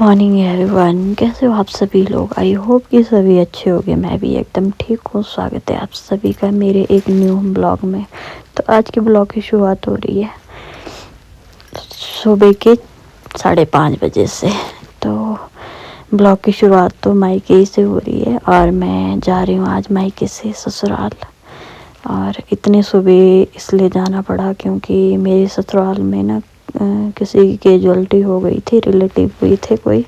Morning everyone, कैसे हो आप सभी लोग। आई होप कि सभी अच्छे होंगे। मैं भी एकदम ठीक हूँ। स्वागत है आप सभी का मेरे एक न्यू ब्लॉग में। तो आज के ब्लॉग की शुरुआत हो रही है सुबह के 5:30 बजे से। तो ब्लॉग की शुरुआत तो मायके से हो रही है और मैं जा रही हूँ आज मायके से ससुराल। और इतने सुबह इसलिए जाना पड़ा क्योंकि मेरे ससुराल में ना किसी की कैजुअल्टी हो गई थी, रिलेटिव हुई थे कोई,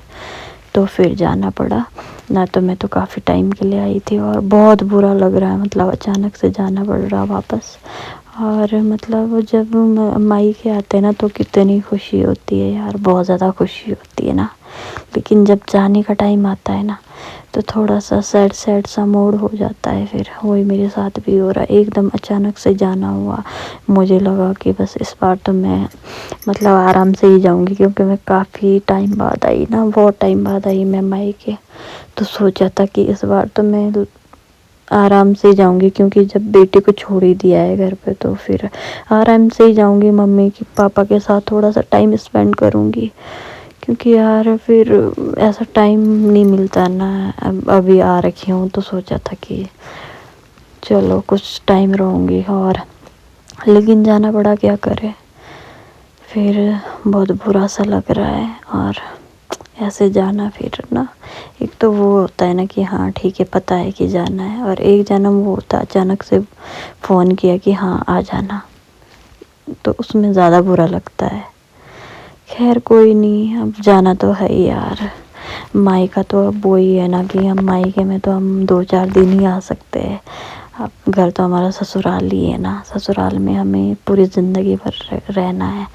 तो फिर जाना पड़ा। ना तो मैं तो काफ़ी टाइम के लिए आई थी और बहुत बुरा लग रहा है, मतलब अचानक से जाना पड़ रहा वापस। और मतलब जब मायके आते हैं ना तो कितनी खुशी होती है यार, बहुत ज़्यादा खुशी होती है ना। लेकिन जब जाने का टाइम आता है ना तो थोड़ा सा सैड सैड सा मूड हो जाता है। फिर वही मेरे साथ भी हो रहा है, एकदम अचानक से जाना हुआ। मुझे लगा कि बस इस बार तो मैं मतलब आराम से ही जाऊंगी क्योंकि मैं काफ़ी टाइम बाद आई ना, बहुत टाइम बाद आई मैं मायके। तो सोचा था कि इस बार तो मैं आराम से जाऊंगी क्योंकि जब बेटे को छोड़ ही दिया है घर पे तो फिर आराम से ही जाऊंगी। मम्मी की पापा के साथ थोड़ा सा टाइम स्पेंड करूंगी क्योंकि यार फिर ऐसा टाइम नहीं मिलता ना। अभी आ रखी हूँ तो सोचा था कि चलो कुछ टाइम रहूँगी, और लेकिन जाना पड़ा, क्या करे। फिर बहुत बुरा सा लग रहा है और ऐसे जाना फिर ना, एक तो वो होता है ना कि हाँ ठीक है पता है कि जाना है, और एक जन्म वो होता है अचानक से फ़ोन किया कि हाँ आ जाना, तो उसमें ज़्यादा बुरा लगता है। खैर कोई नहीं, अब जाना तो है ही यार। मायका तो अब वही है ना कि हम मायके में तो हम 2-4 दिन ही आ सकते हैं। अब घर तो हमारा ससुराल ही है ना, ससुराल में हमें पूरी ज़िंदगी भर रहना है।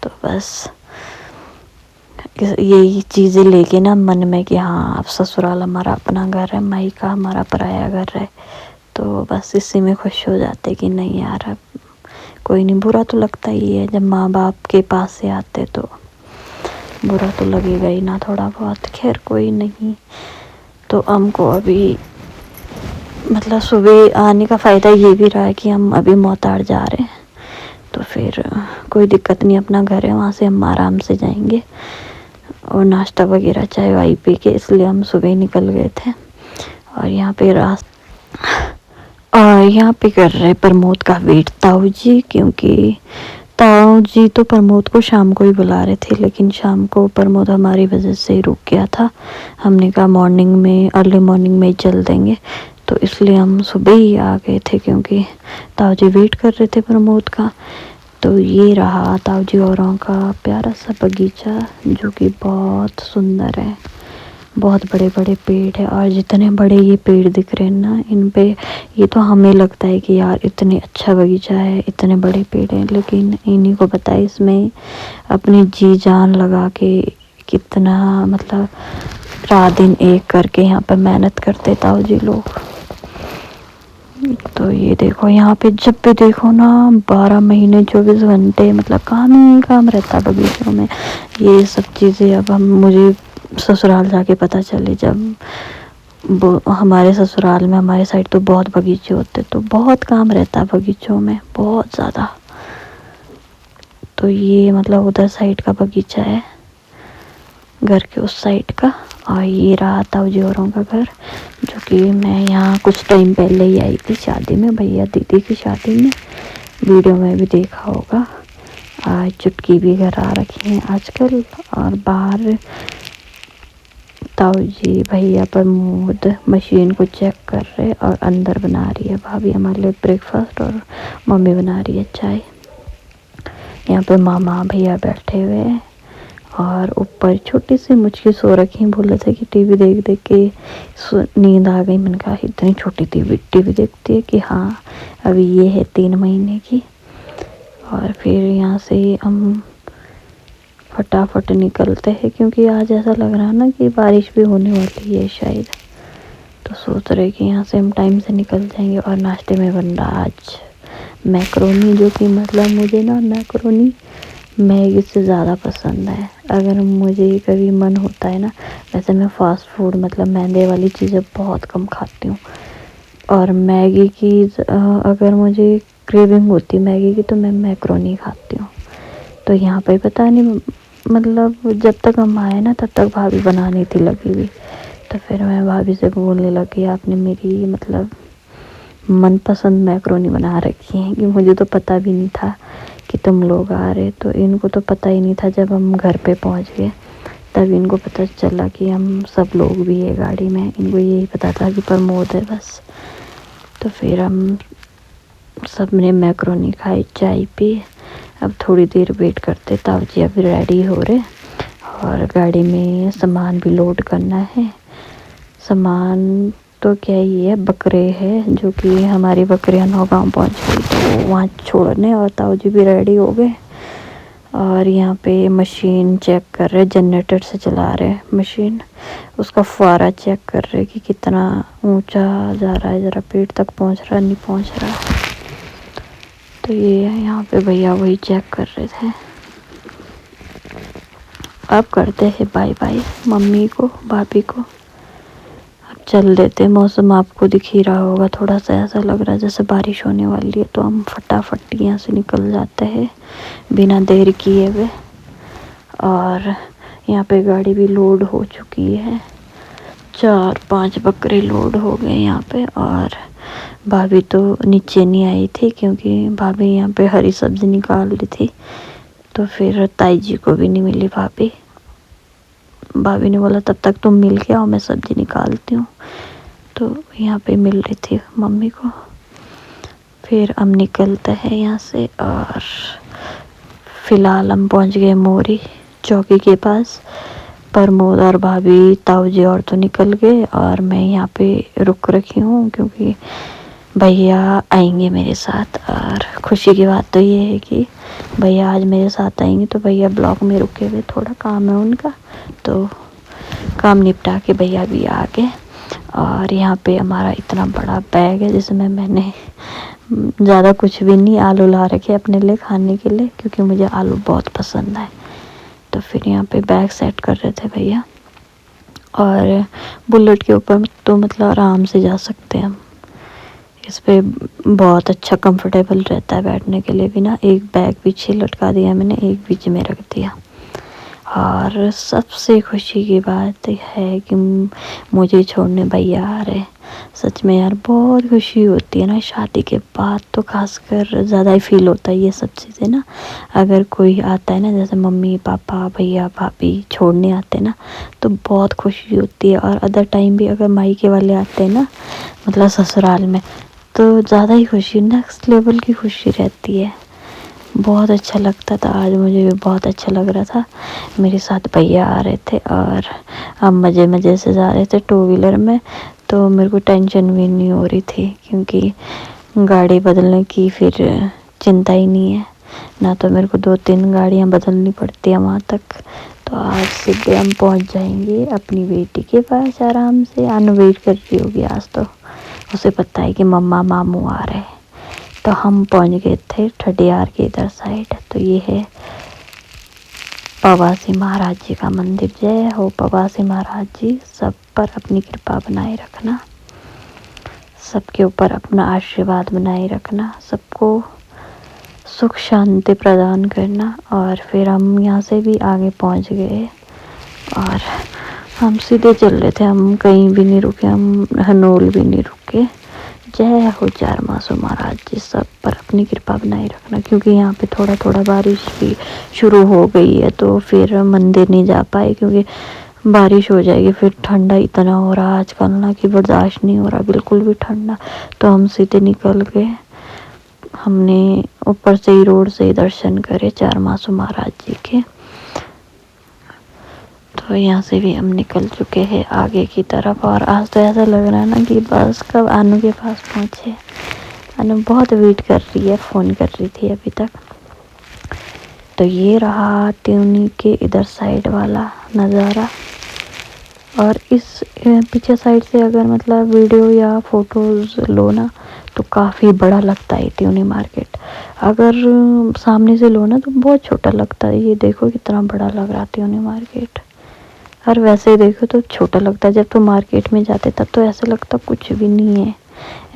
तो बस यही चीज़ें लेके ना मन में कि हाँ अब ससुराल हमारा अपना घर है, मायका हमारा पराया घर है। तो बस इसी में खुश हो जाते कि नहीं यार अब कोई नहीं। बुरा तो लगता ही है जब माँ बाप के पास से आते, तो बुरा तो लगेगा ही ना थोड़ा बहुत। खैर कोई नहीं। तो हमको अभी मतलब सुबह आने का फ़ायदा ये भी रहा है कि हम अभी मोताड़ जा रहे हैं, तो फिर कोई दिक्कत नहीं, अपना घर है, वहाँ से हम आराम से जाएंगे और नाश्ता वगैरह चाय वाई पी के, इसलिए हम सुबह निकल गए थे। और यहाँ पे और यहाँ पे कर रहे प्रमोद का वेट ताऊ जी, क्योंकि ताऊ जी तो प्रमोद को शाम को ही बुला रहे थे, लेकिन शाम को प्रमोद हमारी वजह से ही रुक गया था। हमने कहा मॉर्निंग में, अर्ली मॉर्निंग में ही चल देंगे, तो इसलिए हम सुबह ही आ गए थे क्योंकि ताऊ जी वेट कर रहे थे प्रमोद का। तो ये रहा ताऊ जी औरों का प्यारा सा बगीचा जो कि बहुत सुंदर है। बहुत बड़े बड़े पेड़ है, और जितने बड़े ये पेड़ दिख रहे हैं ना, इन पे ये तो हमें लगता है कि यार इतने अच्छा बगीचा है, इतने बड़े पेड़ हैं, लेकिन इन्हीं को पता है इसमें अपनी जी जान लगा के कितना मतलब रात दिन एक करके यहाँ पर मेहनत करते ताऊ जी लोग। तो ये देखो यहाँ पे जब भी देखो ना 12 महीने 24 घंटे मतलब काम ही काम रहता बगीचों में। ये सब चीज़ें अब हम मुझे ससुराल जाके पता चले, जब वो हमारे ससुराल में हमारे साइड तो बहुत बगीचे होते, तो बहुत काम रहता है बगीचों में, बहुत ज़्यादा। तो ये मतलब उधर साइड का बगीचा है, घर के उस साइड का। और ये रहा ताऊ जी औरों का घर, जो कि मैं यहाँ कुछ टाइम पहले ही आई थी शादी में, भैया दीदी की शादी में, वीडियो में भी देखा होगा। आज चुटकी भी घर आ रखी हैं आजकल। और बाहर ताऊ जी भैया प्रमोद मशीन को चेक कर रहे, और अंदर बना रही है भाभी हमारे लिए ब्रेकफास्ट, और मम्मी बना रही है चाय। यहाँ पे मामा भैया बैठे हुए हैं, और ऊपर छोटी सी मुझकी सो रखी, बोले थे कि टीवी देख देख के नींद आ गई। मैंने कहा इतनी छोटी टीवी देखती है कि हाँ अभी ये है 3 महीने की। और फिर यहाँ से हम फटाफट निकलते हैं क्योंकि आज ऐसा लग रहा है ना कि बारिश भी होने वाली है शायद, तो सोच रहे कि यहाँ से हम टाइम से निकल जाएंगे। और नाश्ते में बन रहा आज मैक्रोनी, जो कि मतलब मुझे ना मैक्रोनी मैगी से ज़्यादा पसंद है। अगर मुझे कभी मन होता है ना, वैसे मैं फ़ास्ट फूड मतलब मैदे वाली चीज़ें बहुत कम खाती हूँ, और मैगी की अगर मुझे क्रेविंग होती है मैगी की तो मैं मैक्रोनी खाती हूँ। तो यहाँ पे पता नहीं मतलब जब तक हम आए ना तब तक भाभी बनानी थी लगी हुई। तो फिर मैं भाभी से बोलने लगी आपने मेरी मतलब मनपसंद मैक्रोनी बना रखी है, कि मुझे तो पता भी नहीं था कि तुम लोग आ रहे। तो इनको तो पता ही नहीं था, जब हम घर पे पहुंच गए तब इनको पता चला कि हम सब लोग भी है गाड़ी में। इनको यही पता था कि प्रमोद है बस। तो फिर हम सब ने मैक्रोनी खाई, चाय पी। अब थोड़ी देर वेट करते, ताऊ जी अभी रेडी हो रहे और गाड़ी में सामान भी लोड करना है। सामान तो क्या ही है, बकरे है जो कि हमारी बकरियां नौगांव पहुंच गई तो वहाँ छोड़ने, और ताऊ जी भी रेडी हो गए। और यहाँ पे मशीन चेक कर रहे, जनरेटर से चला रहे मशीन, उसका फुहारा चेक कर रहे कि कितना ऊंचा जा रहा है, ज़रा पेट तक पहुंच रहा नहीं पहुंच रहा। तो ये यहाँ पे भैया वही चेक कर रहे थे। अब करते हैं बाय बाय मम्मी को भाभी को, अब चल देते। मौसम आपको दिख ही रहा होगा, थोड़ा सा ऐसा लग रहा है जैसे बारिश होने वाली है। तो हम फटाफट यहाँ से निकल जाते हैं बिना देर किए हुए। और यहाँ पे गाड़ी भी लोड हो चुकी है, 4-5 बकरे लोड हो गए यहाँ पे। और भाभी तो नीचे नहीं आई थी क्योंकि भाभी यहाँ पे हरी सब्जी निकाल रही थी। तो फिर ताई जी को भी नहीं मिली भाभी। भाभी ने बोला तब तक तुम मिल के आओ, मैं सब्जी निकालती हूँ। तो यहाँ पे मिल रही थी मम्मी को। फिर हम निकलते हैं यहाँ से और फिलहाल हम पहुँच गए मोरी चौकी के पास। प्रमोद और भाभी ताऊ जी और तो निकल गए और मैं यहाँ पे रुक रखी हूँ क्योंकि भैया आएंगे मेरे साथ। और खुशी की बात तो ये है कि भैया आज मेरे साथ आएंगे। तो भैया ब्लॉक में रुके हुए, थोड़ा काम है उनका, तो काम निपटा के भैया भी आ गए। और यहाँ पे हमारा इतना बड़ा बैग है जिसमें मैंने ज़्यादा कुछ भी नहीं, आलू ला रखे अपने लिए खाने के लिए क्योंकि मुझे आलू बहुत पसंद है। तो फिर यहाँ पे बैग सेट कर रहे थे भैया। और बुलेट के ऊपर तो मतलब आराम से जा सकते हैं हम, इस पे बहुत अच्छा कंफर्टेबल रहता है बैठने के लिए भी ना। एक बैग पीछे लटका दिया मैंने, एक बीच में रख दिया। और सबसे खुशी की बात है कि मुझे छोड़ने भैया आ रहे। सच में यार बहुत खुशी होती है ना, शादी के बाद तो खासकर ज़्यादा ही फील होता है ये सब चीज़ें ना। अगर कोई आता है ना, जैसे मम्मी पापा भैया भाभी छोड़ने आते हैं ना, तो बहुत खुशी होती है। और अदर टाइम भी अगर मायके वाले आते हैं ना, मतलब ससुराल में, तो ज़्यादा ही खुशी, नेक्स्ट लेवल की खुशी रहती है। बहुत अच्छा लगता था, आज मुझे भी बहुत अच्छा लग रहा था। मेरे साथ भैया आ रहे थे और हम मज़े मज़े से जा रहे थे टू व्हीलर में। तो मेरे को टेंशन भी नहीं हो रही थी क्योंकि गाड़ी बदलने की फिर चिंता ही नहीं है ना। तो मेरे को 2-3 गाड़ियाँ बदलनी पड़ती है वहाँ तक। तो आज सीधे हम पहुँच जाएंगे अपनी बेटी के पास आराम से। अनु वेट कर रही होगी आज, तो उसे पता है कि मम्मा मामू आ रहे हैं। तो हम पहुंच गए थे ठडियार के इधर साइड। तो ये है पवासी महाराज जी का मंदिर। जय हो पवासी महाराज जी, सब पर अपनी कृपा बनाए रखना, सबके ऊपर अपना आशीर्वाद बनाए रखना, सबको सुख शांति प्रदान करना। और फिर हम यहाँ से भी आगे पहुँच गए और हम सीधे चल रहे थे, हम कहीं भी नहीं रुके, हम हनोल भी नहीं रुके। जय हो चारमासो महाराज जी, सब पर अपनी कृपा बनाए रखना। क्योंकि यहाँ पे थोड़ा थोड़ा बारिश भी शुरू हो गई है तो फिर मंदिर नहीं जा पाए क्योंकि बारिश हो जाएगी। फिर ठंडा इतना हो रहा आजकल ना कि बर्दाश्त नहीं हो रहा बिल्कुल भी ठंडा। तो हम सीधे निकल गए, हमने ऊपर से ही रोड से ही दर्शन करे चारमासो महाराज जी के। तो यहाँ से भी हम निकल चुके हैं आगे की तरफ। और आज तो ऐसा लग रहा है ना कि बस कब अनु के पास पहुँचे। अनु बहुत वेट कर रही है, फ़ोन कर रही थी अभी तक। तो ये रहा त्यूनी के इधर साइड वाला नज़ारा। और इस पीछे साइड से अगर मतलब वीडियो या फोटोज़ लो ना तो काफ़ी बड़ा लगता है त्यूनी मार्केट। अगर सामने से लो ना तो बहुत छोटा लगता है। ये देखो कितना बड़ा लग रहा है त्यूनी मार्केट। और वैसे ही देखो तो छोटा लगता है, जब तो मार्केट में जाते तब तो ऐसा लगता कुछ भी नहीं है।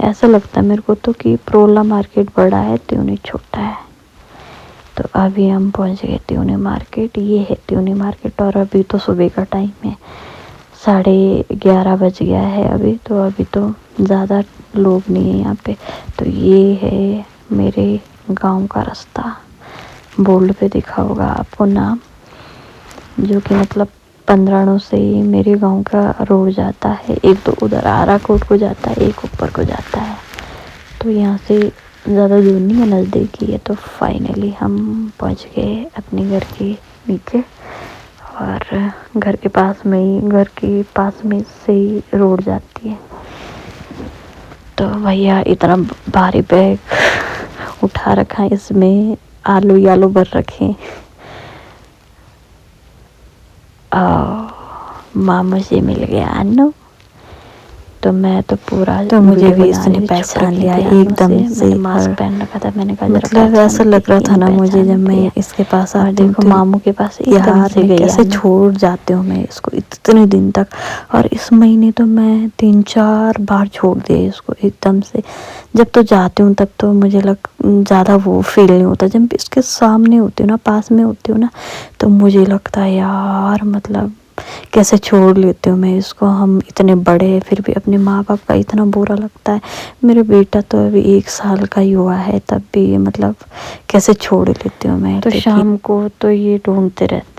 ऐसा लगता है मेरे को तो कि प्रोला मार्केट बड़ा है त्यूनी छोटा है। तो अभी हम पहुंच गए त्यूनी मार्केट। ये है त्यूनी मार्केट और अभी तो सुबह का टाइम है, 11:30 बज गया है अभी तो ज़्यादा लोग नहीं है यहाँ पे। तो ये है मेरे गांव का रास्ता, बोर्ड पे दिखा होगा आपको नाम, जो कि मतलब 15 से ही मेरे गांव का रोड जाता है। एक तो उधर आराकोट को जाता है, एक ऊपर को जाता है। तो यहाँ से ज़्यादा दूर नहीं है, नज़दीक ही है। तो फाइनली हम पहुँच गए अपने घर के नीचे और घर के पास में से ही रोड जाती है। तो भैया इतना भारी बैग उठा रखा है, इसमें आलू भर रखे। मामू से मिल गया अन्नू, तो मैं तो पूरा, तो मुझे भी इसने पहचान लिया एकदम से। मास्क पहन रखा था, मैंने कहा मतलब ऐसा लग रहा था ना मुझे जब मैं इसके पास आ देखो मामू के पास एकदम से गई, कैसे छोड़ जाते हो मैं इसको इतने दिन तक। और इस महीने तो मैं 3-4 बार छोड़ दिए इसको एकदम से। जब तो जाती हूँ तब तो मुझे ज़्यादा वो फील नहीं होता, जब इसके सामने होती हूँ ना, पास में होती हूँ ना, तो मुझे लगता है यार मतलब कैसे छोड़ लेते हो मैं इसको। हम इतने बड़े हैं फिर भी अपने माँ बाप का इतना बुरा लगता है। मेरा बेटा तो अभी 1 साल का ही हुआ है, तब भी मतलब कैसे छोड़ लेती हूँ मैं। तो शाम को तो ये ढूंढते रहते